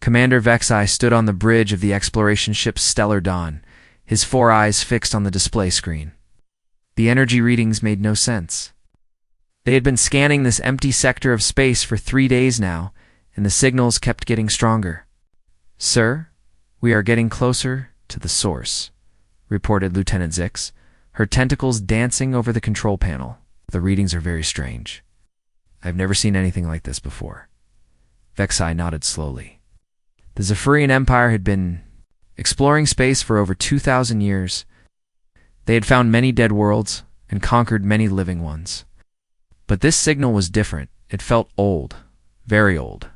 Commander Vexai stood on the bridge of the exploration ship Stellar Dawn, his 4 eyes fixed on the display screen. The energy readings made no sense. They had been scanning this empty sector of space for 3 days now, and the signals kept getting stronger. "Sir, we are getting closer to the source," reported Lieutenant Zix, her tentacles dancing over the control panel. "The readings are very strange. I've never seen anything like this before." Vexai nodded slowly. The Zephyrian Empire had been exploring space for over 2,000 years. They had found many dead worlds and conquered many living ones. But this signal was different. It felt old, very old.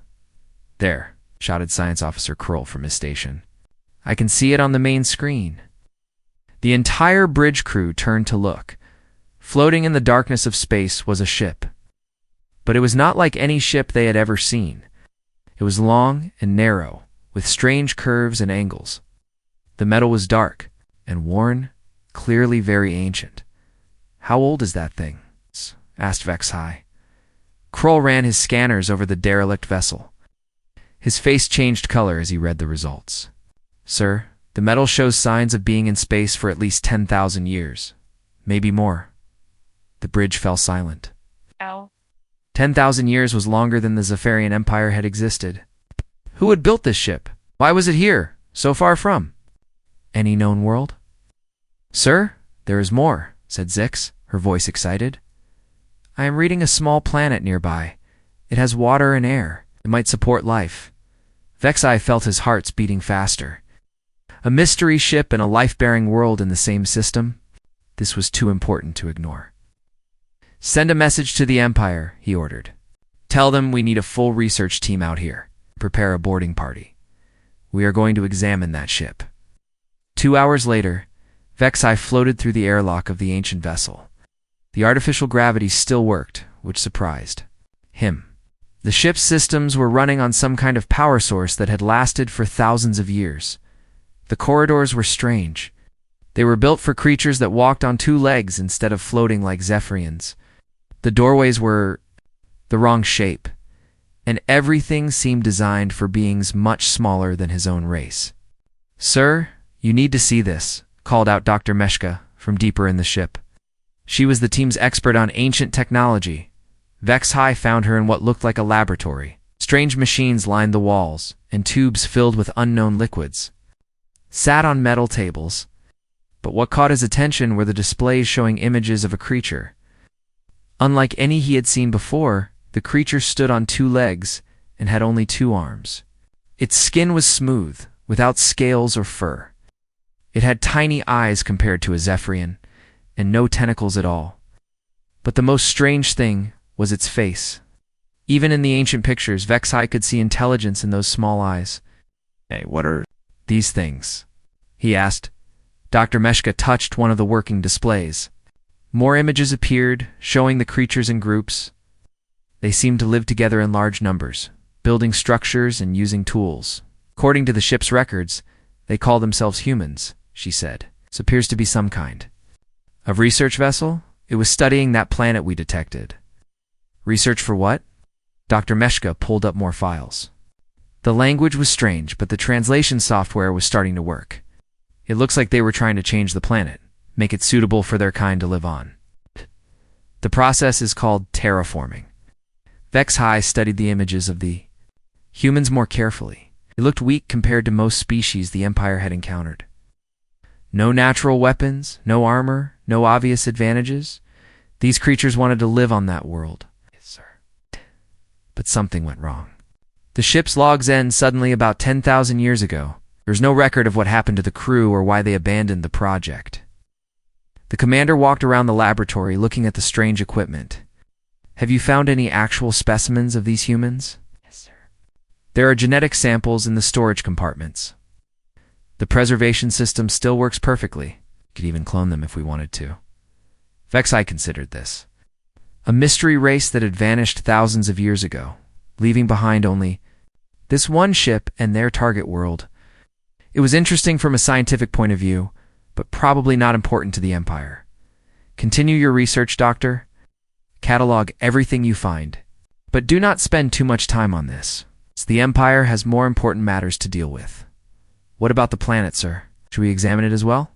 "There," shouted Science Officer Krull from his station. "I can see it on the main screen." The entire bridge crew turned to look. Floating in the darkness of space was a ship. But it was not like any ship they had ever seen. It was long and narrow, with strange curves and angles. The metal was dark and worn, clearly very ancient. "How old is that thing?" asked Vexai. Krull ran his scanners over the derelict vessel. His face changed color as he read the results. "Sir, the metal shows signs of being in space for at least 10,000 years. Maybe more." The bridge fell silent. Ow. 10,000 years was longer than the Zephyrian Empire had existed. Who had built this ship? Why was it here, so far from any known world? "Sir, there is more," said Zix, her voice excited. "I am reading a small planet nearby. It has water and air. It might support life." Vexai felt his hearts beating faster. A mystery ship and a life-bearing world in the same system? This was too important to ignore. "Send a message to the Empire," he ordered. "Tell them we need a full research team out here. Prepare a boarding party. We are going to examine that ship." 2 hours later, Vexai floated through the airlock of the ancient vessel. The artificial gravity still worked, which surprised him. The ship's systems were running on some kind of power source that had lasted for thousands of years. The corridors were strange. They were built for creatures that walked on 2 legs instead of floating like Zephyrians. The doorways were the wrong shape, and everything seemed designed for beings much smaller than his own race. "Sir, you need to see this," called out Dr. Meshka from deeper in the ship. She was the team's expert on ancient technology. Vexai found her in what looked like a laboratory. Strange machines lined the walls, and tubes filled with unknown liquids sat on metal tables. But what caught his attention were the displays showing images of a creature. Unlike any he had seen before, the creature stood on 2 legs and had only 2 arms. Its skin was smooth, without scales or fur. It had tiny eyes compared to a Zephyrian, and no tentacles at all. But the most strange thing was its face. Even in the ancient pictures, Vexai could see intelligence in those small eyes. "Hey, what are these things?" he asked. Dr. Meshka touched one of the working displays. More images appeared, showing the creatures in groups. They seemed to live together in large numbers, building structures and using tools. "According to the ship's records, they call themselves humans," she said. "This appears to be some kind of research vessel. It was studying that planet we detected." "Research for what?" Dr. Meshka pulled up more files. The language was strange, but the translation software was starting to work. It looks like they were trying to change the planet, make it suitable for their kind to live on. The process is called terraforming. Vexai studied the images of the humans more carefully. They looked weak compared to most species the Empire had encountered. No natural weapons, no armor, no obvious advantages. These creatures wanted to live on that world. Yes, sir. But something went wrong. The ship's logs end suddenly about 10,000 years ago. There's no record of what happened to the crew or why they abandoned the project. The commander walked around the laboratory looking at the strange equipment. "Have you found any actual specimens of these humans?" "Yes, sir." "There are genetic samples in the storage compartments. The preservation system still works perfectly. Could even clone them if we wanted to." Vexai considered this. A mystery race that had vanished thousands of years ago, leaving behind only this one ship and their target world. It was interesting from a scientific point of view, but probably not important to the Empire. "Continue your research, Doctor. Catalog everything you find. But do not spend too much time on this. The Empire has more important matters to deal with. What about the planet, sir? Should we examine it as well?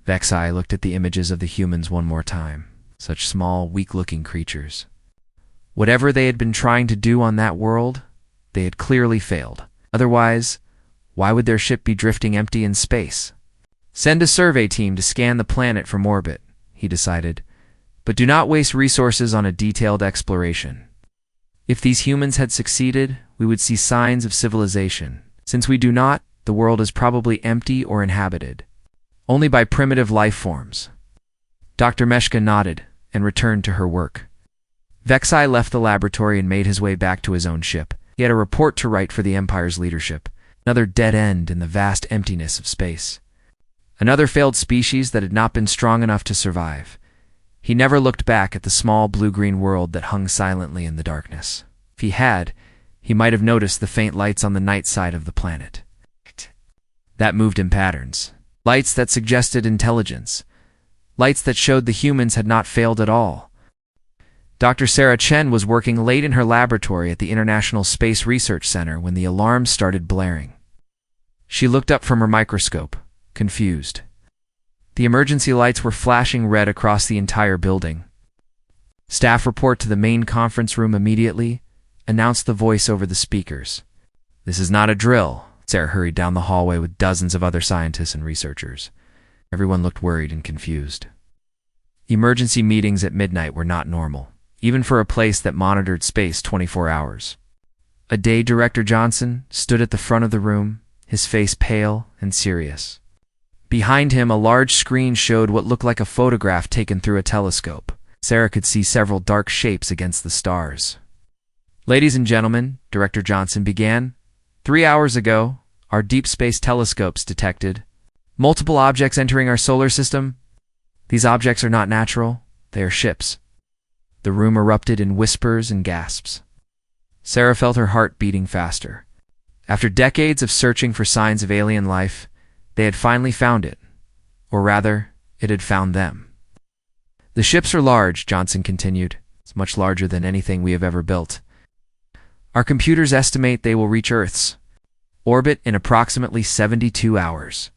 Vexai looked at the images of the humans one more time. Such small, weak-looking creatures. Whatever they had been trying to do on that world, they had clearly failed. Otherwise, why would their ship be drifting empty in space? Send a survey team to scan the planet from orbit, he decided, but do not waste resources on a detailed exploration. If these humans had succeeded, we would see signs of civilization. Since we do not, the world is probably empty or inhabited, only by primitive life forms. Dr. Meshka nodded and returned to her work. Vexai left the laboratory and made his way back to his own ship. He had a report to write for the Empire's leadership. Another dead end in the vast emptiness of space. Another failed species that had not been strong enough to survive. He never looked back at the small blue-green world that hung silently in the darkness. If he had, he might have noticed the faint lights on the night side of the planet. That moved in patterns. Lights that suggested intelligence. Lights that showed the humans had not failed at all. Dr. Sarah Chen was working late in her laboratory at the International Space Research Center when the alarms started blaring. She looked up from her microscope, confused. The emergency lights were flashing red across the entire building. Staff report to the main conference room immediately, announced the voice over the speakers. This is not a drill. Sarah hurried down the hallway with dozens of other scientists and researchers. Everyone looked worried and confused. Emergency meetings at midnight were not normal, even for a place that monitored space 24 hours. A day Director Johnson stood at the front of the room, his face pale and serious. Behind him, a large screen showed what looked like a photograph taken through a telescope. Sarah could see several dark shapes against the stars. Ladies and gentlemen, Director Johnson began, 3 hours ago, our deep space telescopes detected multiple objects entering our solar system. These objects are not natural, they are ships. The room erupted in whispers and gasps. Sarah felt her heart beating faster. After decades of searching for signs of alien life, they had finally found it. Or rather, it had found them. The ships are large, Johnson continued. It's much larger than anything we have ever built. Our computers estimate they will reach Earth's orbit in approximately 72 hours.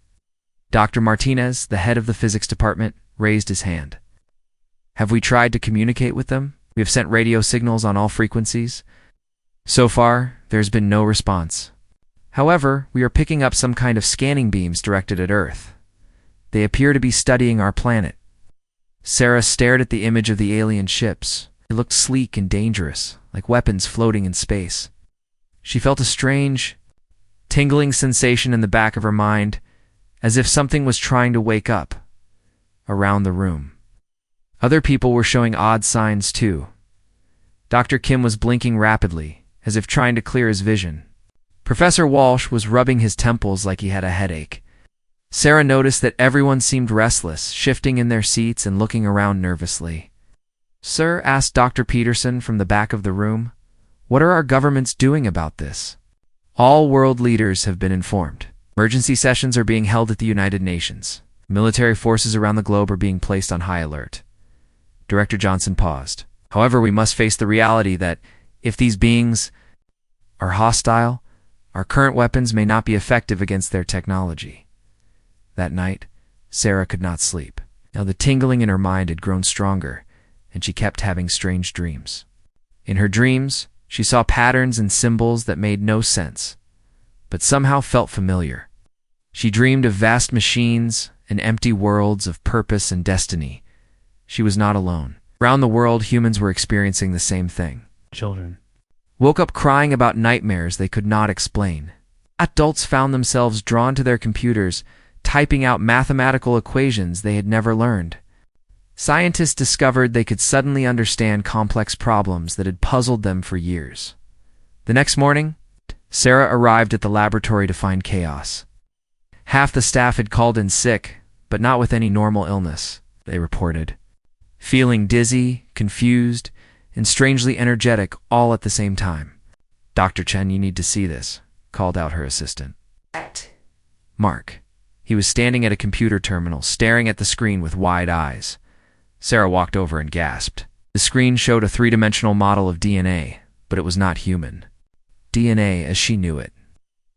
Dr. Martinez, the head of the physics department, raised his hand. Have we tried to communicate with them? We have sent radio signals on all frequencies. So far, there has been no response. However, we are picking up some kind of scanning beams directed at Earth. They appear to be studying our planet. Sarah stared at the image of the alien ships. It looked sleek and dangerous, like weapons floating in space. She felt a strange, tingling sensation in the back of her mind, as if something was trying to wake up around the room. Other people were showing odd signs too. Dr. Kim was blinking rapidly, as if trying to clear his vision. Professor Walsh was rubbing his temples like he had a headache. Sarah noticed that everyone seemed restless, shifting in their seats and looking around nervously. Sir, asked Dr. Peterson from the back of the room, what are our governments doing about this? All world leaders have been informed. Emergency sessions are being held at the United Nations. Military forces around the globe are being placed on high alert. Director Johnson paused. However, we must face the reality that if these beings are hostile, our current weapons may not be effective against their technology. That night, Sarah could not sleep. Now the tingling in her mind had grown stronger, and she kept having strange dreams. In her dreams, she saw patterns and symbols that made no sense, but somehow felt familiar. She dreamed of vast machines and empty worlds of purpose and destiny. She was not alone. Around the world, humans were experiencing the same thing. Children woke up crying about nightmares they could not explain. Adults found themselves drawn to their computers, typing out mathematical equations they had never learned. Scientists discovered they could suddenly understand complex problems that had puzzled them for years. The next morning, Sarah arrived at the laboratory to find chaos. Half the staff had called in sick, but not with any normal illness, they reported. Feeling dizzy, confused, and strangely energetic all at the same time. Dr. Chen, you need to see this, called out her assistant. Mark. He was standing at a computer terminal, staring at the screen with wide eyes. Sarah walked over and gasped. The screen showed a three-dimensional model of DNA, but it was not human. DNA as she knew it.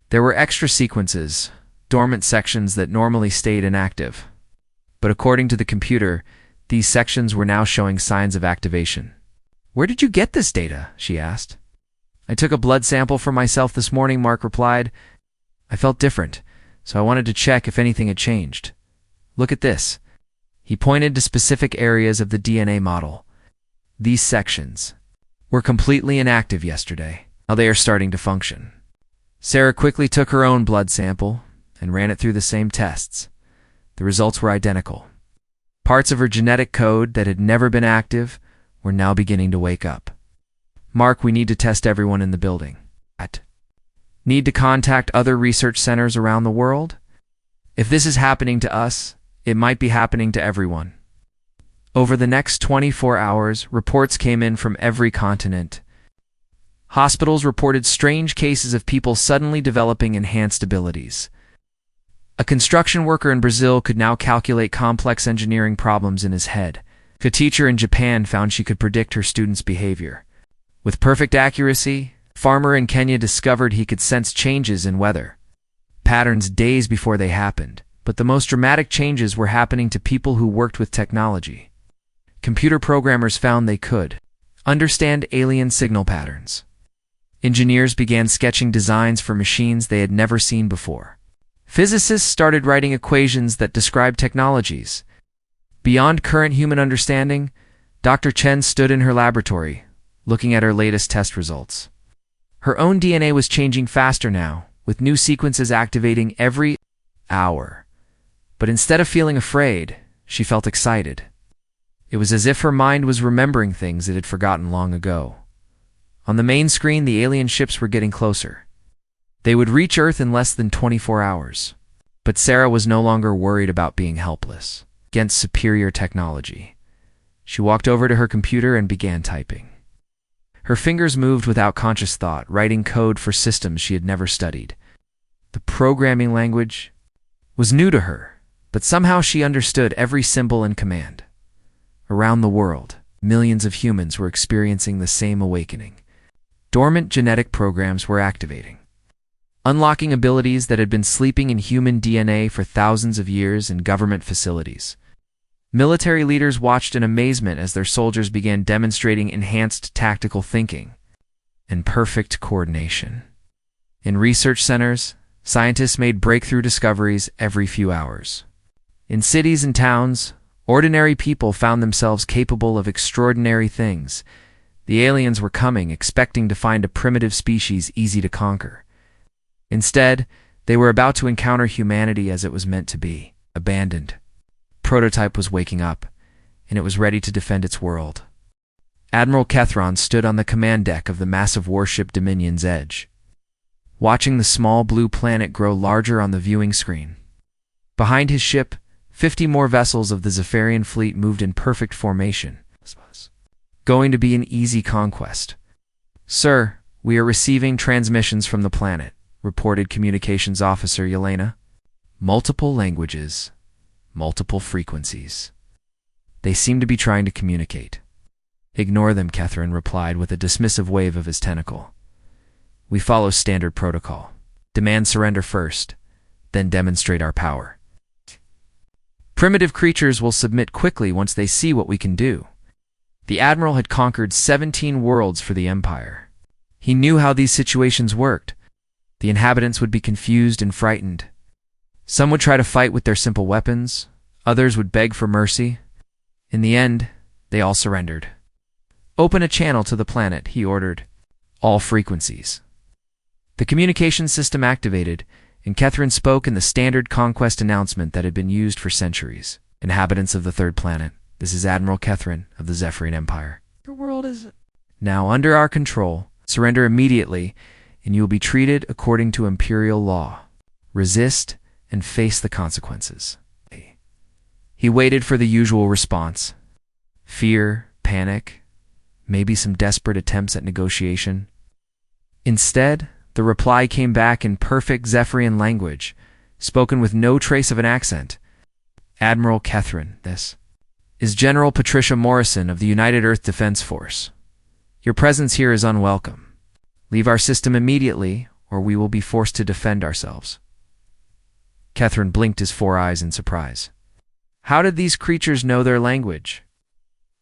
There were extra sequences, dormant sections that normally stayed inactive. But according to the computer, these sections were now showing signs of activation. "Where did you get this data?" she asked. "I took a blood sample for myself this morning," Mark replied. "I felt different, so I wanted to check if anything had changed. Look at this." He pointed to specific areas of the DNA model. These sections were completely inactive yesterday. Now they are starting to function. Sarah quickly took her own blood sample and ran it through the same tests. The results were identical. Parts of her genetic code that had never been active were now beginning to wake up. "Mark, we need to test everyone in the building." "Need to contact other research centers around the world? If this is happening to us, it might be happening to everyone." Over the next 24 hours, reports came in from every continent. Hospitals reported strange cases of people suddenly developing enhanced abilities. A construction worker in Brazil could now calculate complex engineering problems in his head. A teacher in Japan found she could predict her students' behavior. With perfect accuracy, a farmer in Kenya discovered he could sense changes in weather patterns days before they happened. But the most dramatic changes were happening to people who worked with technology. Computer programmers found they could understand alien signal patterns. Engineers began sketching designs for machines they had never seen before. Physicists started writing equations that described technologies beyond current human understanding. Dr. Chen stood in her laboratory, looking at her latest test results. Her own DNA was changing faster now, with new sequences activating every hour. But instead of feeling afraid, she felt excited. It was as if her mind was remembering things it had forgotten long ago. On the main screen, the alien ships were getting closer. They would reach Earth in less than 24 hours. But Sarah was no longer worried about being helpless against superior technology. She walked over to her computer and began typing. Her fingers moved without conscious thought, writing code for systems she had never studied. The programming language was new to her, but somehow she understood every symbol and command. Around the world, millions of humans were experiencing the same awakening. Dormant genetic programs were activating, unlocking abilities that had been sleeping in human DNA for thousands of years in government facilities. Military leaders watched in amazement as their soldiers began demonstrating enhanced tactical thinking and perfect coordination. In research centers, scientists made breakthrough discoveries every few hours. In cities and towns, ordinary people found themselves capable of extraordinary things. The aliens were coming, expecting to find a primitive species easy to conquer. Instead, they were about to encounter humanity as it was meant to be, abandoned. Prototype was waking up, and it was ready to defend its world. Admiral Kethron stood on the command deck of the massive warship Dominion's Edge, watching the small blue planet grow larger on the viewing screen. Behind his ship, 50 more vessels of the Zephyrian fleet moved in perfect formation. Going to be an easy conquest. "Sir, we are receiving transmissions from the planet," reported Communications Officer Yelena. "Multiple languages, multiple frequencies. They seem to be trying to communicate." "Ignore them," Catherine replied with a dismissive wave of his tentacle. "We follow standard protocol. Demand surrender first, then demonstrate our power. Primitive creatures will submit quickly once they see what we can do." The Admiral had conquered 17 worlds for the Empire. He knew how these situations worked. The inhabitants would be confused and frightened. Some would try to fight with their simple weapons. Others would beg for mercy. In the end, they all surrendered. "Open a channel to the planet," he ordered. "All frequencies." The communication system activated, and Catherine spoke in the standard conquest announcement that had been used for centuries. "Inhabitants of the third planet, this is Admiral Catherine of the Zephyrian Empire. Your world is now under our control. Surrender immediately, and you will be treated according to Imperial law. Resist and face the consequences." He waited for the usual response. Fear, panic, maybe some desperate attempts at negotiation. Instead, the reply came back in perfect Zephyrian language, spoken with no trace of an accent. "Admiral Catherine, this is General Patricia Morrison of the United Earth Defense Force. Your presence here is unwelcome. Leave our system immediately, or we will be forced to defend ourselves. Catherine blinked his 4 eyes in surprise. How did these creatures know their language?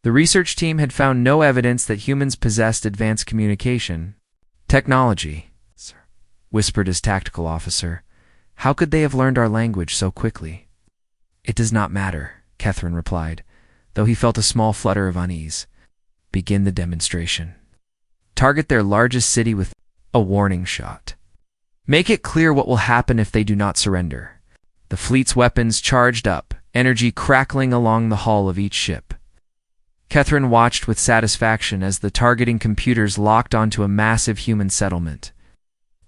The research team had found no evidence that humans possessed advanced communication technology, whispered his tactical officer. How could they have learned our language so quickly? It does not matter, Catherine replied, though he felt a small flutter of unease. Begin the demonstration. Target their largest city with a warning shot. Make it clear what will happen if they do not surrender. The fleet's weapons charged up, energy crackling along the hull of each ship. Catherine watched with satisfaction as the targeting computers locked onto a massive human settlement.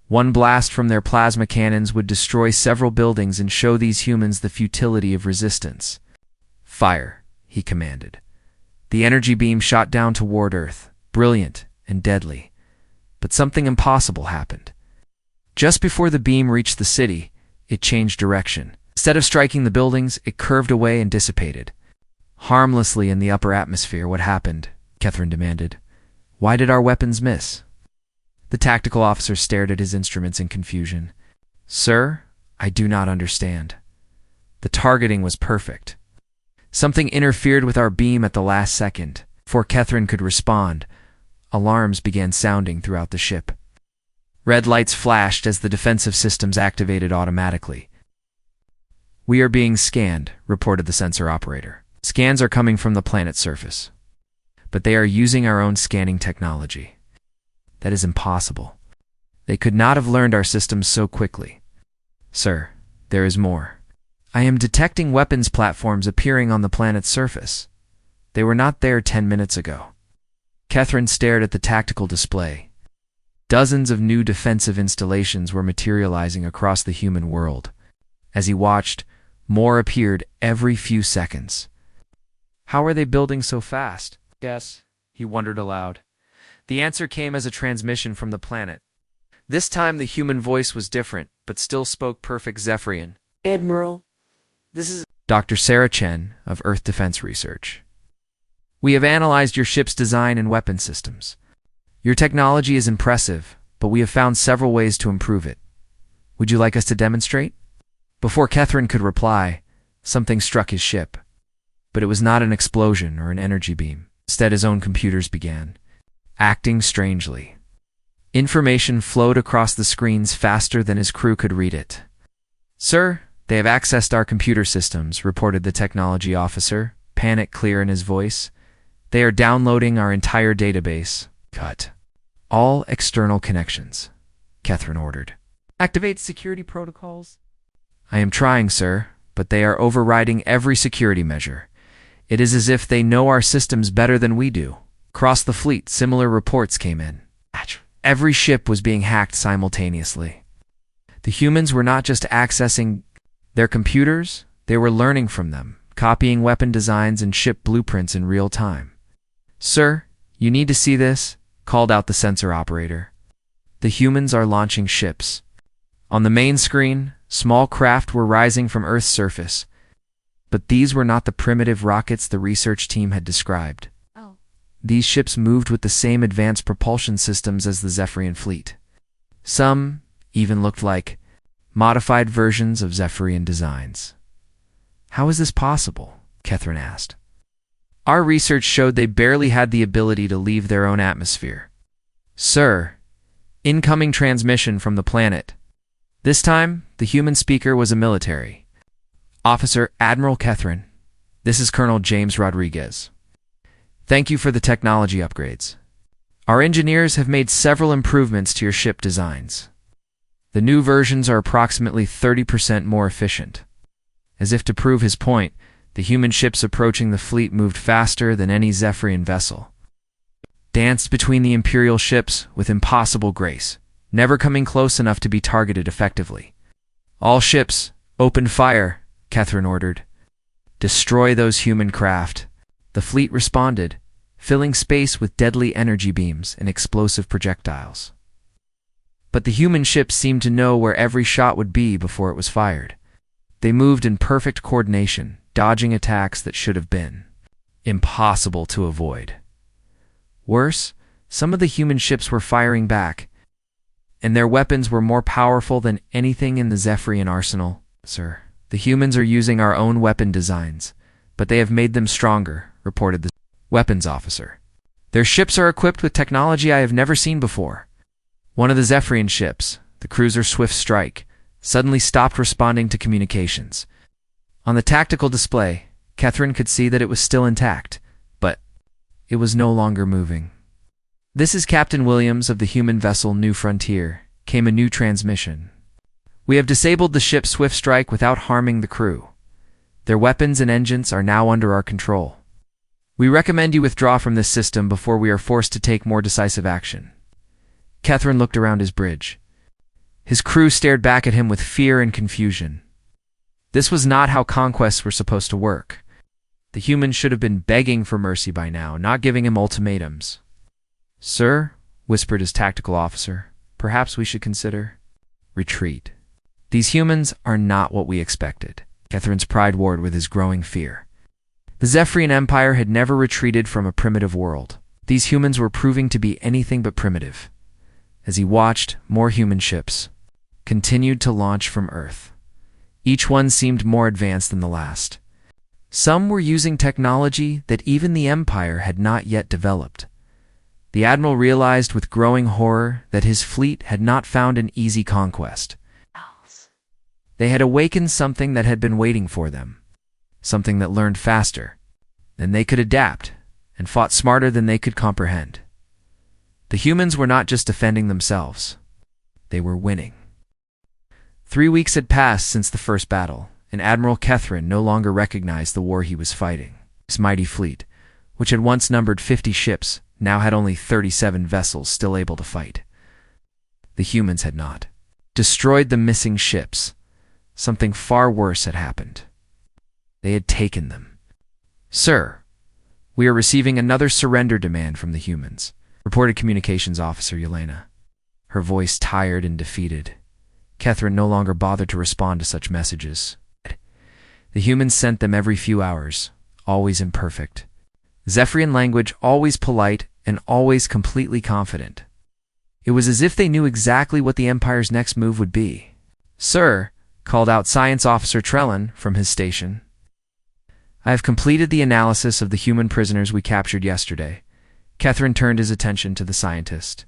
One blast from their plasma cannons would destroy several buildings and show these humans the futility of resistance. Fire, he commanded. The energy beam shot down toward Earth, brilliant and deadly. But something impossible happened. Just before the beam reached the city, it changed direction. Instead of striking the buildings, it curved away and dissipated. Harmlessly in the upper atmosphere, what happened? Catherine demanded. Why did our weapons miss? The tactical officer stared at his instruments in confusion. Sir, I do not understand. The targeting was perfect. Something interfered with our beam at the last second. Before Catherine could respond, alarms began sounding throughout the ship. Red lights flashed as the defensive systems activated automatically. We are being scanned, reported the sensor operator. Scans are coming from the planet's surface. But they are using our own scanning technology. That is impossible. They could not have learned our systems so quickly. Sir, there is more. I am detecting weapons platforms appearing on the planet's surface. They were not there 10 minutes ago. Catherine stared at the tactical display. Dozens of new defensive installations were materializing across the human world. As he watched, more appeared every few seconds. How are they building so fast? Yes, he wondered aloud. The answer came as a transmission from the planet. This time the human voice was different, but still spoke perfect Zephyrian. Admiral, this is Dr. Sarah Chen of Earth Defense Research. We have analyzed your ship's design and weapon systems. Your technology is impressive, but we have found several ways to improve it. Would you like us to demonstrate? Before Catherine could reply, something struck his ship. But it was not an explosion or an energy beam. Instead, his own computers began acting strangely. Information flowed across the screens faster than his crew could read it. Sir, they have accessed our computer systems, reported the technology officer, panic clear in his voice. They are downloading our entire database. Cut all external connections, Catherine ordered. Activate security protocols. I am trying, sir, but they are overriding every security measure. It is as if they know our systems better than we do. Across the fleet, similar reports came in. Every ship was being hacked simultaneously. The humans were not just accessing their computers, they were learning from them, copying weapon designs and ship blueprints in real time. Sir, you need to see this, called out the sensor operator. The humans are launching ships. On the main screen, small craft were rising from Earth's surface. But these were not the primitive rockets the research team had described. These ships moved with the same advanced propulsion systems as the Zephyrian fleet. Some even looked like modified versions of Zephyrian designs. How is this possible? Catherine asked. Our research showed they barely had the ability to leave their own atmosphere. Sir, incoming transmission from the planet. This time, the human speaker was a military. Officer Admiral Catherine, this is Colonel James Rodriguez. Thank you for the technology upgrades. Our engineers have made several improvements to your ship designs. The new versions are approximately 30% more efficient. As if to prove his point, the human ships approaching the fleet moved faster than any Zephyrian vessel. Danced between the Imperial ships with impossible grace, never coming close enough to be targeted effectively. All ships, open fire, Catherine ordered. Destroy those human craft. The fleet responded, filling space with deadly energy beams and explosive projectiles. But the human ships seemed to know where every shot would be before it was fired. They moved in perfect coordination, dodging attacks that should have been impossible to avoid. Worse, some of the human ships were firing back, and their weapons were more powerful than anything in the Zephyrian arsenal. Sir, the humans are using our own weapon designs, but they have made them stronger, reported the weapons officer. Their ships are equipped with technology I have never seen before. One of the Zephyrian ships, the cruiser Swift Strike, suddenly stopped responding to communications. On the tactical display, Catherine could see that it was still intact, but it was no longer moving. "This is Captain Williams of the human vessel New Frontier," came a new transmission. "We have disabled the ship Swift Strike without harming the crew. Their weapons and engines are now under our control. We recommend you withdraw from this system before we are forced to take more decisive action." Catherine looked around his bridge. His crew stared back at him with fear and confusion. This was not how conquests were supposed to work. The humans should have been begging for mercy by now, not giving him ultimatums. "Sir," whispered his tactical officer, "perhaps we should consider retreat. These humans are not what we expected." Catherine's pride warred with his growing fear. The Zephyrian Empire had never retreated from a primitive world. These humans were proving to be anything but primitive. As he watched, more human ships continued to launch from Earth. Each one seemed more advanced than the last. Some were using technology that even the Empire had not yet developed. The Admiral realized with growing horror that his fleet had not found an easy conquest. They had awakened something that had been waiting for them, something that learned faster than they could adapt and fought smarter than they could comprehend. The humans were not just defending themselves, they were winning. 3 weeks had passed since the first battle, and Admiral Catherine no longer recognized the war he was fighting. His mighty fleet, which had once numbered 50 ships, now had only 37 vessels still able to fight. The humans had not destroyed the missing ships. Something far worse had happened. They had taken them. "Sir, we are receiving another surrender demand from the humans," reported Communications Officer Yelena, her voice tired and defeated. Catherine no longer bothered to respond to such messages. The humans sent them every few hours, always imperfect. Zephyrian language, always polite and always completely confident. It was as if they knew exactly what the Empire's next move would be. "Sir," called out Science Officer Trellin from his station, "I have completed the analysis of the human prisoners we captured yesterday." Catherine turned his attention to the scientist.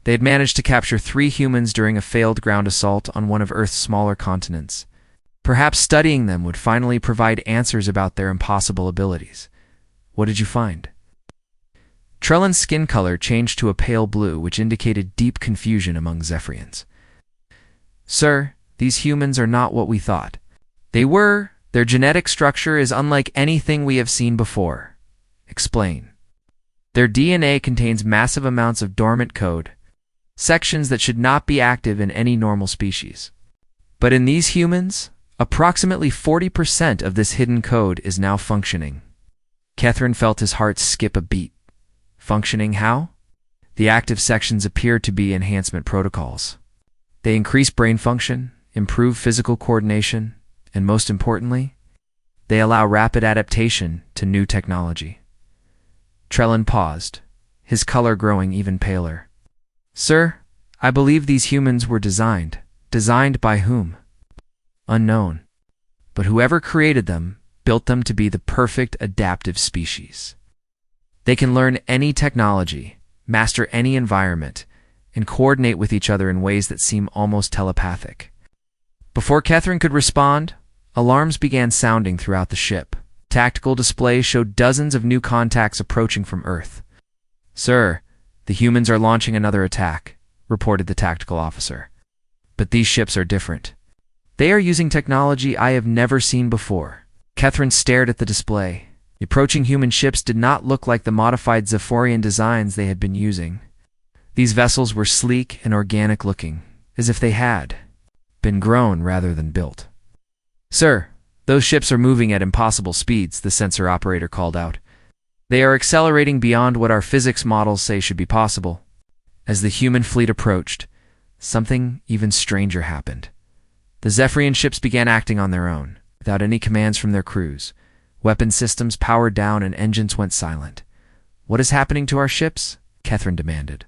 They had managed to capture 3 humans during a failed ground assault on one of Earth's smaller continents. Perhaps studying them would finally provide answers about their impossible abilities. "What did you find?" Trellin's skin color changed to a pale blue, which indicated deep confusion among Zephyrians. "Sir, these humans are not what we thought they were. Their genetic structure is unlike anything we have seen before." "Explain." "Their DNA contains massive amounts of dormant code, sections that should not be active in any normal species. But in these humans, approximately 40% of this hidden code is now functioning." Catherine felt his heart skip a beat. Functioning how? The active sections appeared to be enhancement protocols. They increase brain function, improve physical coordination, and most importantly, they allow rapid adaptation to new technology. Trellin paused, his color growing even paler. "Sir, I believe these humans were designed. Designed by whom? Unknown. But whoever created them built them to be the perfect adaptive species. They can learn any technology, master any environment, and coordinate with each other in ways that seem almost telepathic." Before Catherine could respond, alarms began sounding throughout the ship. Tactical displays showed dozens of new contacts approaching from Earth. "Sir, the humans are launching another attack," reported the tactical officer. "But these ships are different. They are using technology I have never seen before." Catherine stared at the display. The approaching human ships did not look like the modified Zephyrian designs they had been using. These vessels were sleek and organic looking, as if they had been grown rather than built. "Sir, those ships are moving at impossible speeds," the sensor operator called out. "They are accelerating beyond what our physics models say should be possible." As the human fleet approached, something even stranger happened. The Zephyrian ships began acting on their own, without any commands from their crews. Weapon systems powered down and engines went silent. "What is happening to our ships?" Catherine demanded.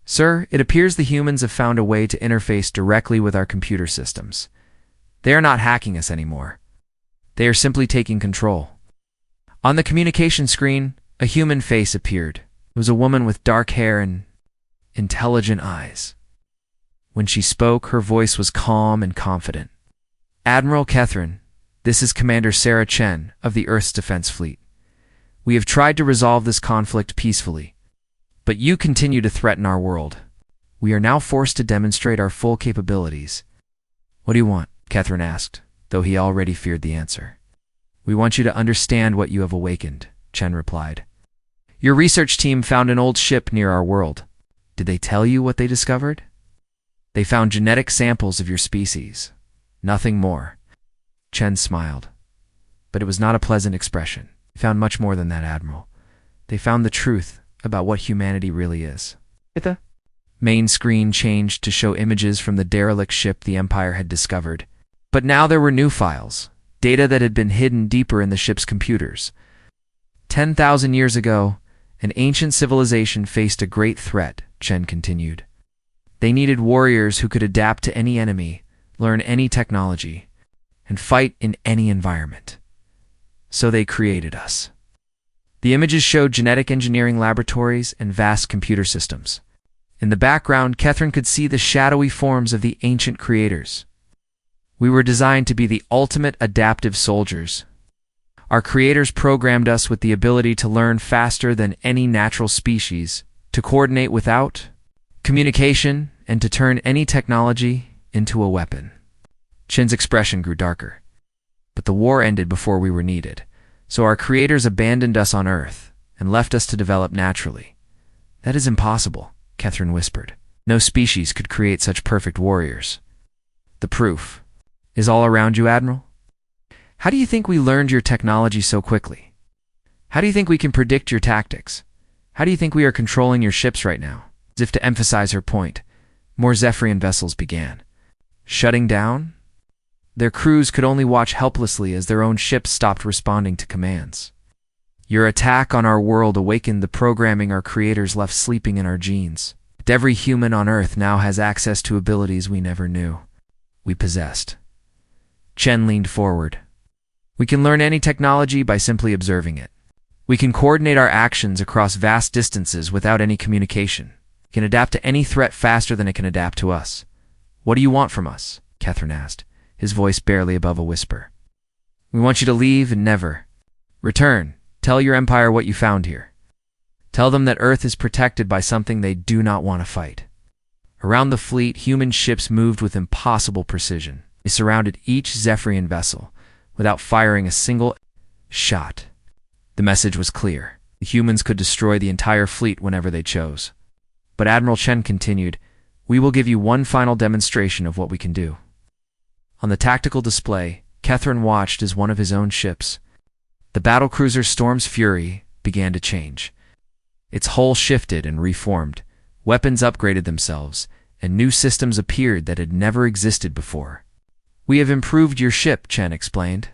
Sir, it appears the humans have found a way to interface directly with our computer systems. They are not hacking us anymore. They are simply taking control. On the communication screen, a human face appeared. It was a woman with dark hair and intelligent eyes. When she spoke, her voice was calm and confident. Admiral Catherine, this is Commander Sarah Chen of the Earth's Defense Fleet. We have tried to resolve this conflict peacefully, but you continue to threaten our world. We are now forced to demonstrate our full capabilities. What do you want? Catherine asked, though he already feared the answer. We want you to understand what you have awakened, Chen replied. Your research team found an old ship near our world. Did they tell you what they discovered? They found genetic samples of your species. Nothing more. Chen smiled. But it was not a pleasant expression. They found much more than that, Admiral. They found the truth about what humanity really is. The main screen changed to show images from the derelict ship the Empire had discovered. But now there were new files, data that had been hidden deeper in the ship's computers. 10,000 years ago, an ancient civilization faced a great threat, Chen continued. They needed warriors who could adapt to any enemy, learn any technology, and fight in any environment. So they created us. The images showed genetic engineering laboratories and vast computer systems. In the background, Catherine could see the shadowy forms of the ancient creators. We were designed to be the ultimate adaptive soldiers. Our creators programmed us with the ability to learn faster than any natural species, to coordinate without communication, and to turn any technology into a weapon. Chen's expression grew darker. But the war ended before we were needed, so our creators abandoned us on Earth and left us to develop naturally. That is impossible, Catherine whispered. No species could create such perfect warriors. The proof is all around you, Admiral. How do you think we learned your technology so quickly? How do you think we can predict your tactics? How do you think we are controlling your ships right now? As if to emphasize her point, more Zephyrian vessels began. Shutting down? Their crews could only watch helplessly as their own ships stopped responding to commands. Your attack on our world awakened the programming our creators left sleeping in our genes. Every human on Earth now has access to abilities we never knew we possessed. Chen leaned forward. We can learn any technology by simply observing it. We can coordinate our actions across vast distances without any communication. We can adapt to any threat faster than it can adapt to us. What do you want from us? Catherine asked, his voice barely above a whisper. We want you to leave and never return. Tell your empire what you found here. Tell them that Earth is protected by something they do not want to fight. Around the fleet, human ships moved with impossible precision. They surrounded each Zephyrian vessel without firing a single shot. The message was clear. The humans could destroy the entire fleet whenever they chose. But Admiral Chen continued, we will give you one final demonstration of what we can do. On the tactical display, Catherine watched as one of his own ships, the battlecruiser Storm's Fury, began to change. Its hull shifted and reformed, weapons upgraded themselves, and new systems appeared that had never existed before. We have improved your ship, Chen explained.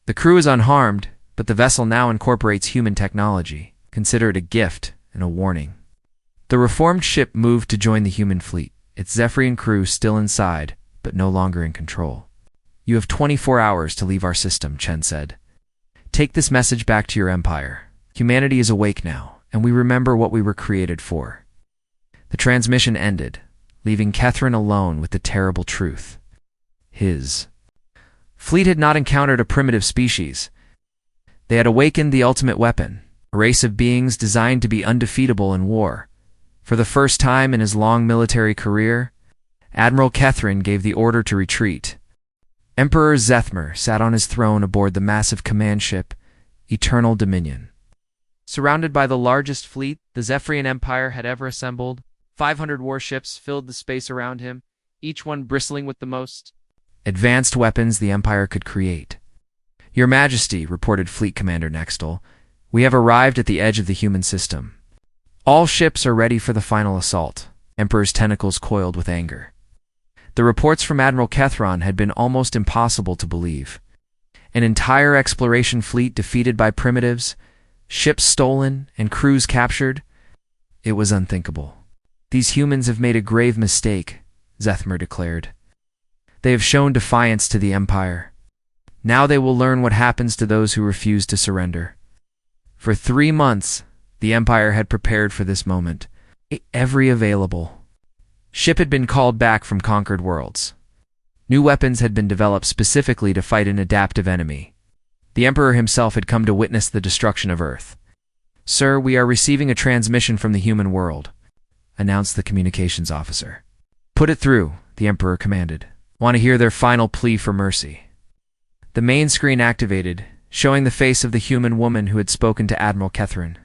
The crew is unharmed, but the vessel now incorporates human technology. Consider it a gift and a warning. The reformed ship moved to join the human fleet, its Zephyrian crew still inside, but no longer in control. You have 24 hours to leave our system, Chen said. Take this message back to your empire. Humanity is awake now, and we remember what we were created for. The transmission ended, leaving Catherine alone with the terrible truth. His fleet had not encountered a primitive species. They had awakened the ultimate weapon, a race of beings designed to be undefeatable in war. For the first time in his long military career, Admiral Catherine gave the order to retreat. Emperor Zethmer sat on his throne aboard the massive command ship, Eternal Dominion. Surrounded by the largest fleet the Zephyrian Empire had ever assembled, 500 warships filled the space around him, each one bristling with the most advanced weapons the Empire could create. Your Majesty, reported Fleet Commander Nextel, we have arrived at the edge of the human system. All ships are ready for the final assault. Emperor's tentacles coiled with anger. The reports from Admiral Kethron had been almost impossible to believe. An entire exploration fleet defeated by primitives, ships stolen, and crews captured. It was unthinkable. These humans have made a grave mistake, Zethmer declared. They have shown defiance to the Empire. Now they will learn what happens to those who refuse to surrender. For 3 months, the Empire had prepared for this moment. Every available ship had been called back from conquered worlds. New weapons had been developed specifically to fight an adaptive enemy. The Emperor himself had come to witness the destruction of Earth. "Sir, we are receiving a transmission from the human world," announced the communications officer. "Put it through," the Emperor commanded. "Want to hear their final plea for mercy." The main screen activated, showing the face of the human woman who had spoken to Admiral Kethryn.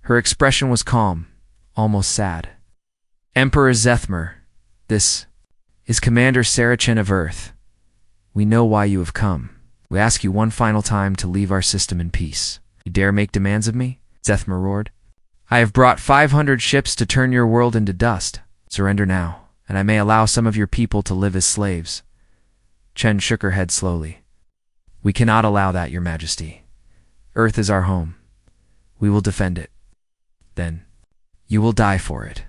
Her expression was calm, almost sad. "Emperor Zethmer, this is Commander Saracen of Earth. We know why you have come. We ask you one final time to leave our system in peace. You dare make demands of me?" Zethmer roared. "I have brought 500 ships to turn your world into dust. Surrender now, and I may allow some of your people to live as slaves." Chen shook her head slowly. "We cannot allow that, Your Majesty. Earth is our home. We will defend it. Then, you will die for it."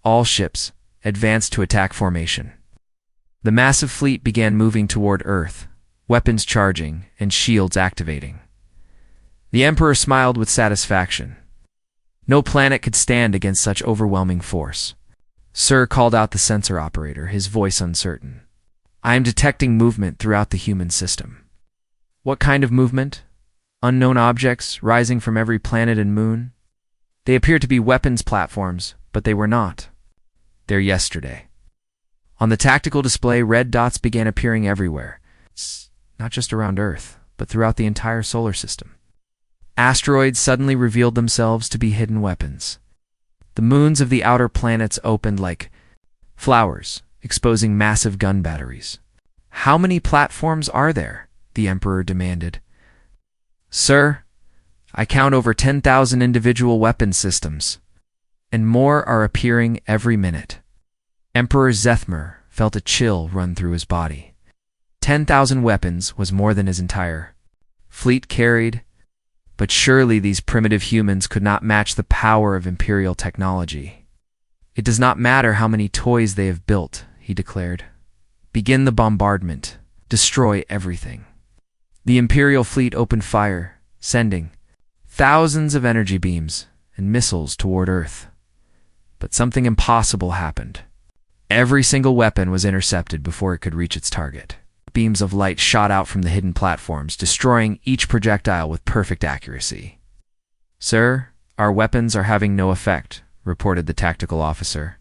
All ships advanced to attack formation. The massive fleet began moving toward Earth, weapons charging and shields activating. The Emperor smiled with satisfaction. No planet could stand against such overwhelming force. "Sir," called out the sensor operator, his voice uncertain. "I am detecting movement throughout the human system." "What kind of movement?" "Unknown objects rising from every planet and moon." "They appear to be weapons platforms, but they were not there yesterday." On the tactical display, red dots began appearing everywhere, not just around Earth, but throughout the entire solar system. Asteroids suddenly revealed themselves to be hidden weapons. The moons of the outer planets opened like flowers, exposing massive gun batteries. "How many platforms are there?" the Emperor demanded. "Sir, I count over 10,000 individual weapon systems, and more are appearing every minute." Emperor Zethmer felt a chill run through his body. 10,000 weapons was more than his entire fleet carried, but surely these primitive humans could not match the power of Imperial technology. "It does not matter how many toys they have built," he declared. "Begin the bombardment. Destroy everything." The Imperial fleet opened fire, sending thousands of energy beams and missiles toward Earth. But something impossible happened. Every single weapon was intercepted before it could reach its target. Beams of light shot out from the hidden platforms, destroying each projectile with perfect accuracy. "Sir, our weapons are having no effect," reported the tactical officer.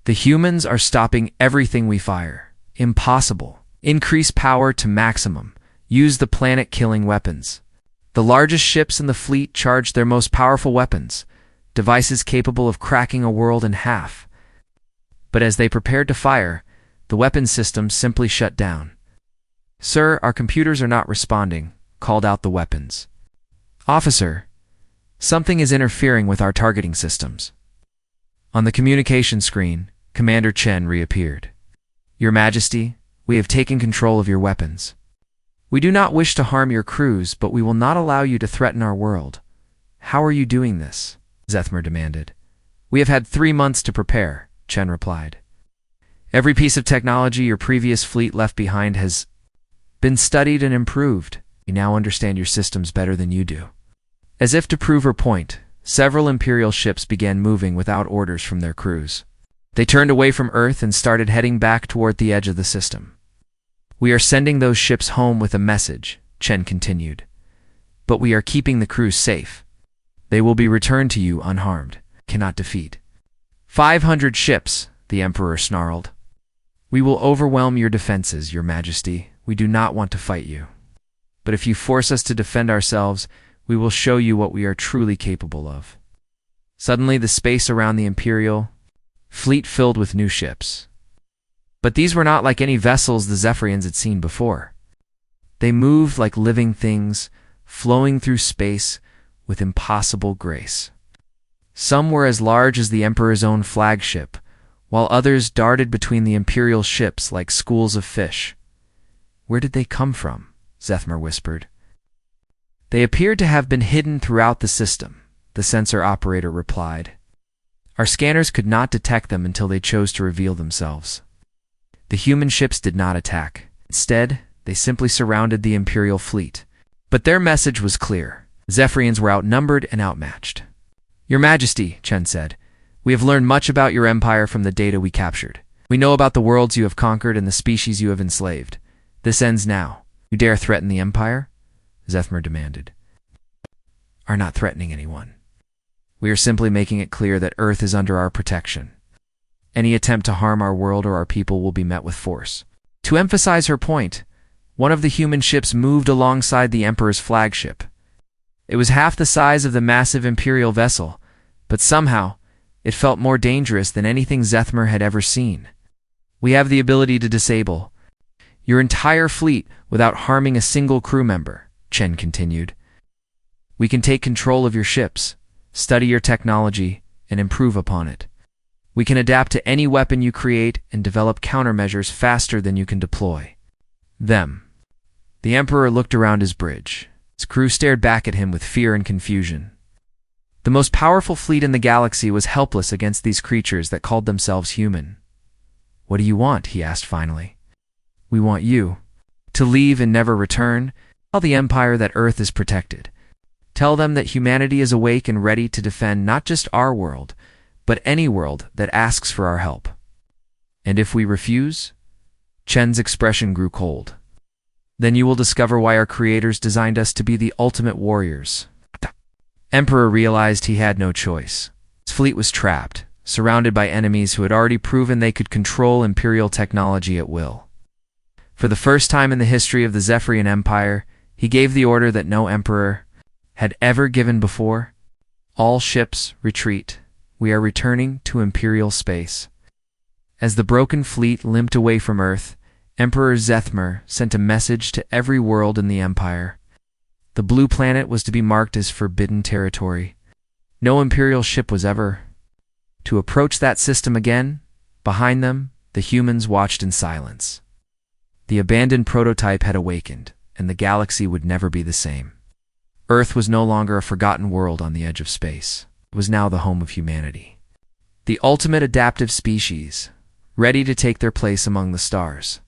"The humans are stopping everything we fire. Impossible. Increase power to maximum. Use the planet-killing weapons." The largest ships in the fleet charged their most powerful weapons, devices capable of cracking a world in half. But as they prepared to fire, the weapon systems simply shut down. "Sir, our computers are not responding," called out the weapons. "Officer, something is interfering with our targeting systems." On the communication screen, Commander Chen reappeared. "Your Majesty, we have taken control of your weapons. We do not wish to harm your crews, but we will not allow you to threaten our world." "How are you doing this?" Zethmer demanded. "We have had 3 months to prepare," Chen replied. "Every piece of technology your previous fleet left behind has been studied and improved. We now understand your systems better than you do." As if to prove her point, several Imperial ships began moving without orders from their crews. They turned away from Earth and started heading back toward the edge of the system. "We are sending those ships home with a message," Chen continued. "But we are keeping the crews safe. They will be returned to you unharmed. Cannot defeat 500 ships," the Emperor snarled. "We will overwhelm your defenses, Your Majesty. We do not want to fight you. But if you force us to defend ourselves, we will show you what we are truly capable of." Suddenly, the space around the Imperial fleet filled with new ships. But these were not like any vessels the Zephyrians had seen before. They moved like living things, flowing through space with impossible grace. Some were as large as the Emperor's own flagship, while others darted between the Imperial ships like schools of fish. "Where did they come from?" Zethmer whispered. "They appeared to have been hidden throughout the system," the sensor operator replied. Our scanners could not detect them until they chose to reveal themselves. The human ships did not attack. Instead, they simply surrounded the Imperial fleet. But their message was clear. Zephyrians were outnumbered and outmatched. Your Majesty, Chen said, we have learned much about your empire from the data we captured. We know about the worlds you have conquered and the species you have enslaved. This ends now. You dare threaten the empire? Zethmer demanded. Are not threatening anyone. We are simply making it clear that Earth is under our protection. Any attempt to harm our world or our people will be met with force. To emphasize her point, one of the human ships moved alongside the Emperor's flagship. It was half the size of the massive Imperial vessel, but somehow, it felt more dangerous than anything Zethmer had ever seen. We have the ability to disable your entire fleet without harming a single crew member, Chen continued. We can take control of your ships, study your technology, and improve upon it. We can adapt to any weapon you create and develop countermeasures faster than you can deploy them. The Emperor looked around his bridge. His crew stared back at him with fear and confusion. The most powerful fleet in the galaxy was helpless against these creatures that called themselves human. What do you want? He asked finally. We want you to leave and never return. Tell the Empire that Earth is protected. Tell them that humanity is awake and ready to defend not just our world, but any world that asks for our help. And if we refuse? Chen's expression grew cold. Then you will discover why our creators designed us to be the ultimate warriors. Emperor realized he had no choice. His fleet was trapped, surrounded by enemies who had already proven they could control Imperial technology at will. For the first time in the history of the Zephyrian Empire, he gave the order that no emperor had ever given before. All ships, retreat. We are returning to Imperial space. As the broken fleet limped away from Earth, Emperor Zethmer sent a message to every world in the Empire. The blue planet was to be marked as forbidden territory. No Imperial ship was ever to approach that system again. Behind them, the humans watched in silence. The abandoned prototype had awakened, and the galaxy would never be the same. Earth was no longer a forgotten world on the edge of space. It was now the home of humanity. The ultimate adaptive species, ready to take their place among the stars.